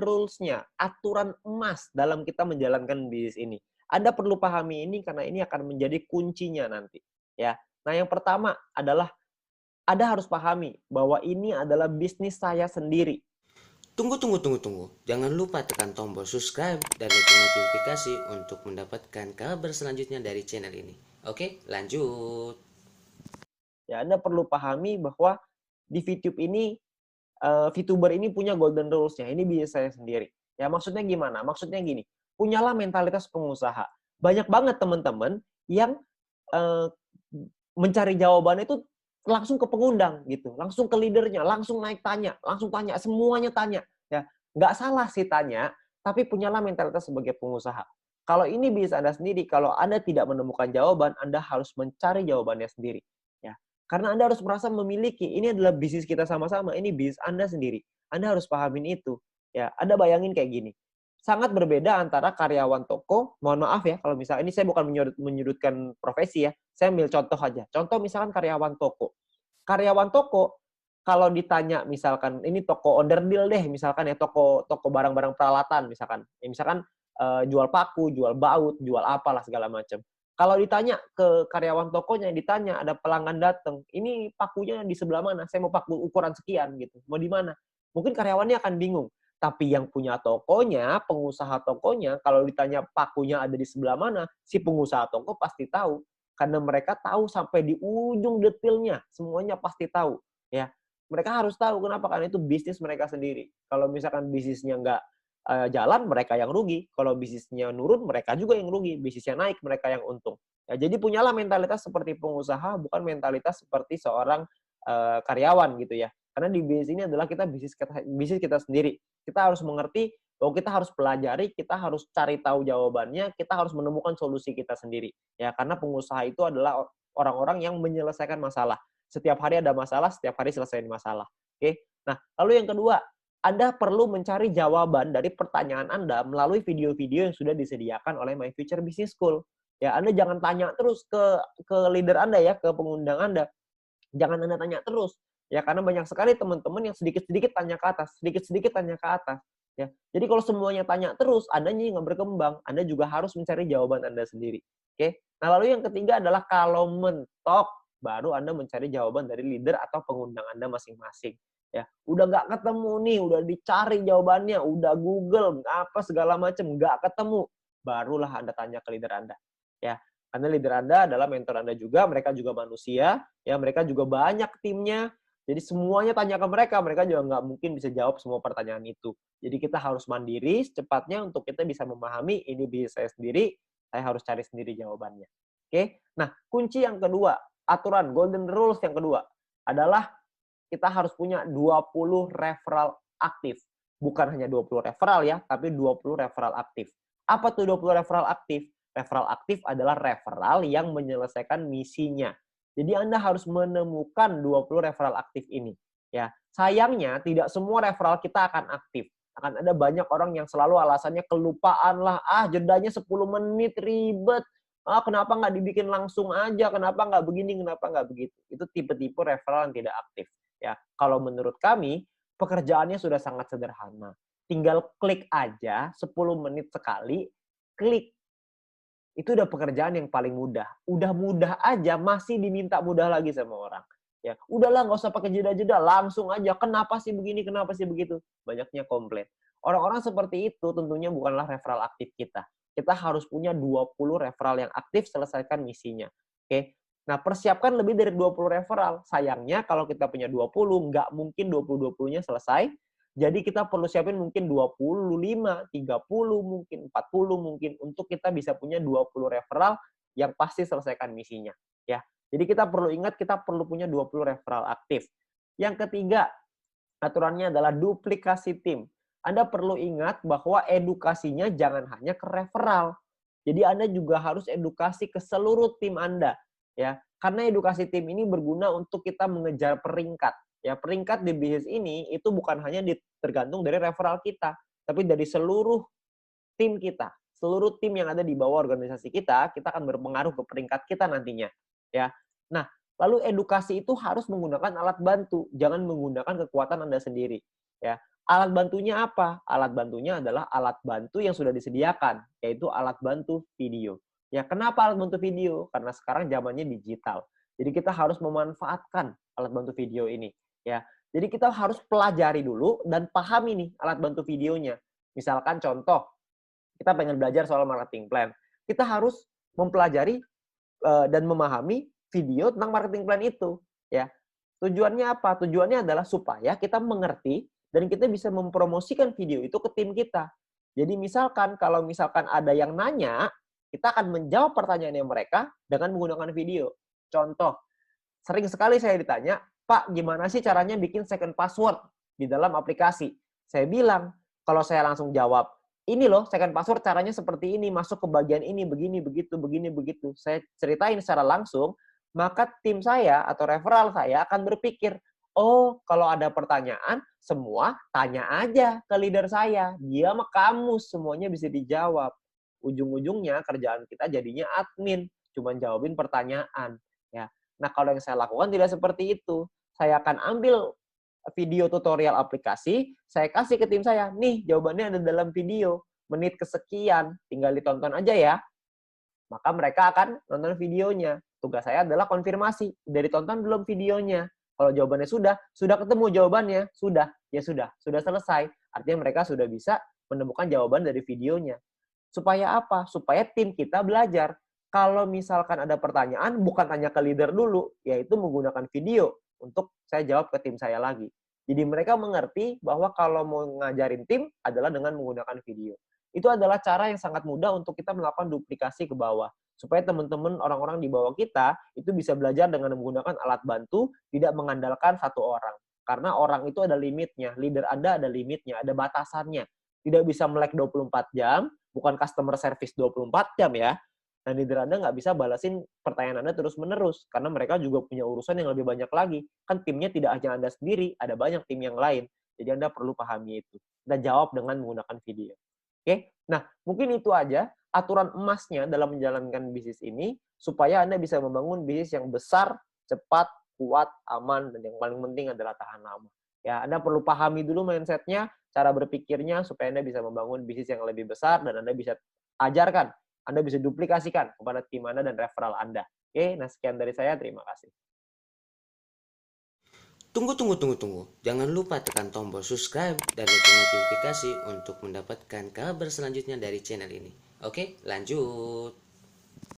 rules-nya, aturan emas dalam kita menjalankan bisnis ini. Anda perlu pahami ini karena ini akan menjadi kuncinya nanti, ya. Nah, yang pertama adalah Anda harus pahami bahwa ini adalah bisnis saya sendiri. Tunggu. Jangan lupa tekan tombol subscribe dan lonceng notifikasi untuk mendapatkan kabar selanjutnya dari channel ini. Oke, lanjut. Ya, Anda perlu pahami bahwa di VTube ini VTuber ini punya golden rules-nya. Ini bisnis saya sendiri. Ya, maksudnya gimana? Maksudnya gini, punyalah mentalitas pengusaha. Banyak banget teman-teman yang eh, mencari jawaban itu langsung ke pengundang gitu, langsung ke leadernya, langsung naik tanya, langsung tanya, semuanya tanya. Ya, nggak salah sih tanya, tapi punyalah mentalitas sebagai pengusaha. Kalau ini bisnis Anda sendiri, kalau Anda tidak menemukan jawaban, Anda harus mencari jawabannya sendiri. Ya, karena Anda harus merasa memiliki, ini adalah bisnis kita sama-sama, ini bisnis Anda sendiri. Anda harus pahamin itu. Ya, Anda bayangin kayak gini. Sangat berbeda antara karyawan toko, mohon maaf ya, kalau misalnya ini saya bukan menyudutkan profesi ya, saya ambil contoh aja. Contoh misalkan karyawan toko. Karyawan toko, kalau ditanya misalkan, ini toko onderdil deh, misalkan ya, toko barang-barang peralatan, misalkan. Ya, misalkan jual paku, jual baut, jual apalah segala macam. Kalau ditanya ke karyawan tokonya, ditanya ada pelanggan datang, ini pakunya di sebelah mana? Saya mau paku ukuran sekian gitu. Mau di mana? Mungkin karyawannya akan bingung. Tapi yang punya tokonya, pengusaha tokonya, kalau ditanya pakunya ada di sebelah mana, si pengusaha toko pasti tahu. Karena mereka tahu sampai di ujung detailnya, semuanya pasti tahu. Ya, mereka harus tahu kenapa, karena itu bisnis mereka sendiri. Kalau misalkan bisnisnya nggak jalan, mereka yang rugi. Kalau bisnisnya nurun, mereka juga yang rugi. Bisnisnya naik, mereka yang untung. Ya, jadi punyalah mentalitas seperti pengusaha, bukan mentalitas seperti seorang karyawan gitu ya. Karena di bisnis ini adalah bisnis kita sendiri. Kita harus mengerti bahwa kita harus pelajari, kita harus cari tahu jawabannya, kita harus menemukan solusi kita sendiri. Ya, karena pengusaha itu adalah orang-orang yang menyelesaikan masalah. Setiap hari ada masalah, setiap hari selesaiin masalah. Oke. Nah, lalu yang kedua, Anda perlu mencari jawaban dari pertanyaan Anda melalui video-video yang sudah disediakan oleh My Future Business School. Ya, Anda jangan tanya terus ke leader Anda ya, ke pengundang Anda. Jangan Anda tanya terus. Ya, karena banyak sekali teman-teman yang sedikit-sedikit tanya ke atas, sedikit-sedikit tanya ke atas. Ya. Jadi kalau semuanya tanya terus, Anda nggak berkembang. Anda juga harus mencari jawaban Anda sendiri. Oke. Nah, lalu yang ketiga adalah kalau mentok, baru Anda mencari jawaban dari leader atau pengundang Anda masing-masing. Ya, udah nggak ketemu nih, udah dicari jawabannya, udah Google, apa segala macam, nggak ketemu, barulah Anda tanya ke leader Anda. Ya, karena leader Anda adalah mentor Anda juga, mereka juga manusia, ya mereka juga banyak timnya. Jadi semuanya tanya ke mereka juga nggak mungkin bisa jawab semua pertanyaan itu. Jadi kita harus mandiri secepatnya untuk kita bisa memahami ini bisnis saya sendiri, saya harus cari sendiri jawabannya. Oke. Nah, kunci yang kedua, aturan golden rules yang kedua adalah kita harus punya 20 referral aktif. Bukan hanya 20 referral ya, tapi 20 referral aktif. Apa tuh 20 referral aktif? Referral aktif adalah referral yang menyelesaikan misinya. Jadi Anda harus menemukan 20 referral aktif ini. Ya, sayangnya tidak semua referral kita akan aktif. Akan ada banyak orang yang selalu alasannya kelupaan lah, jedanya 10 menit ribet. Kenapa nggak dibikin langsung aja? Kenapa nggak begini? Kenapa nggak begitu? Itu tipe-tipe referral yang tidak aktif. Ya, kalau menurut kami pekerjaannya sudah sangat sederhana. Tinggal klik aja 10 menit sekali, klik, itu udah pekerjaan yang paling mudah. Udah mudah aja masih diminta mudah lagi sama orang. Ya, udahlah nggak usah pakai jeda-jeda, langsung aja. Kenapa sih begini, kenapa sih begitu? Banyaknya komplain. Orang-orang seperti itu tentunya bukanlah referral aktif kita. Kita harus punya 20 referral yang aktif, selesaikan misinya. Oke. Nah, persiapkan lebih dari 20 referral. Sayangnya kalau kita punya 20, nggak mungkin 20-20-nya selesai. Jadi kita perlu siapin mungkin 25, 30 mungkin, 40 mungkin untuk kita bisa punya 20 referral yang pasti selesaikan misinya, ya. Jadi kita perlu ingat kita perlu punya 20 referral aktif. Yang ketiga, aturannya adalah duplikasi tim. Anda perlu ingat bahwa edukasinya jangan hanya ke referral. Jadi Anda juga harus edukasi ke seluruh tim Anda, ya. Karena edukasi tim ini berguna untuk kita mengejar peringkat. Ya, peringkat di bisnis ini itu bukan hanya tergantung dari referral kita, tapi dari seluruh tim kita. Seluruh tim yang ada di bawah organisasi kita akan berpengaruh ke peringkat kita nantinya. Ya. Nah, lalu edukasi itu harus menggunakan alat bantu, jangan menggunakan kekuatan Anda sendiri. Ya. Alat bantunya apa? Alat bantunya adalah alat bantu yang sudah disediakan, yaitu alat bantu video. Ya, kenapa alat bantu video? Karena sekarang zamannya digital. Jadi kita harus memanfaatkan alat bantu video ini, ya. Jadi kita harus pelajari dulu dan pahami nih alat bantu videonya. Misalkan contoh, kita pengen belajar soal marketing plan. Kita harus mempelajari dan memahami video tentang marketing plan itu, ya. Tujuannya apa? Tujuannya adalah supaya kita mengerti dan kita bisa mempromosikan video itu ke tim kita. Jadi misalkan kalau misalkan ada yang nanya, kita akan menjawab pertanyaannya mereka dengan menggunakan video. Contoh, sering sekali saya ditanya, "Pak, gimana sih caranya bikin second password di dalam aplikasi?" Saya bilang, kalau saya langsung jawab, "Ini loh second password caranya seperti ini, masuk ke bagian ini, begini, begitu, begini, begitu." Saya ceritain secara langsung, maka tim saya atau referral saya akan berpikir, "Oh, kalau ada pertanyaan, semua tanya aja ke leader saya. Dia mah kamus, semuanya bisa dijawab." Ujung-ujungnya kerjaan kita jadinya admin, cuman jawabin pertanyaan, ya. Nah, kalau yang saya lakukan tidak seperti itu. Saya akan ambil video tutorial aplikasi, saya kasih ke tim saya, "Nih, jawabannya ada dalam video, menit kesekian, tinggal ditonton aja ya." Maka mereka akan nonton videonya. Tugas saya adalah konfirmasi, udah ditonton belum videonya? Kalau jawabannya sudah ketemu jawabannya, ya sudah selesai. Artinya mereka sudah bisa menemukan jawaban dari videonya. Supaya apa? Supaya tim kita belajar. Kalau misalkan ada pertanyaan, bukan tanya ke leader dulu, yaitu menggunakan video untuk saya jawab ke tim saya lagi. Jadi mereka mengerti bahwa kalau mau ngajarin tim adalah dengan menggunakan video. Itu adalah cara yang sangat mudah untuk kita melakukan duplikasi ke bawah. Supaya teman-teman orang-orang di bawah kita itu bisa belajar dengan menggunakan alat bantu, tidak mengandalkan satu orang. Karena orang itu ada limitnya, leader Anda ada limitnya, ada batasannya. Tidak bisa melek 24 jam, bukan customer service 24 jam ya. Dan leader Anda nggak bisa balasin pertanyaan Anda terus-menerus. Karena mereka juga punya urusan yang lebih banyak lagi. Kan timnya tidak hanya Anda sendiri, ada banyak tim yang lain. Jadi Anda perlu pahami itu. Dan jawab dengan menggunakan video. Oke? Nah, mungkin itu aja aturan emasnya dalam menjalankan bisnis ini, supaya Anda bisa membangun bisnis yang besar, cepat, kuat, aman, dan yang paling penting adalah tahan lama. Ya, Anda perlu pahami dulu mindset-nya, cara berpikirnya, supaya Anda bisa membangun bisnis yang lebih besar, dan Anda bisa ajarkan, Anda bisa duplikasikan kepada tim Anda dan referral Anda. Oke, nah sekian dari saya, terima kasih. Tunggu. Jangan lupa tekan tombol subscribe dan lonceng notifikasi untuk mendapatkan kabar selanjutnya dari channel ini. Oke, lanjut.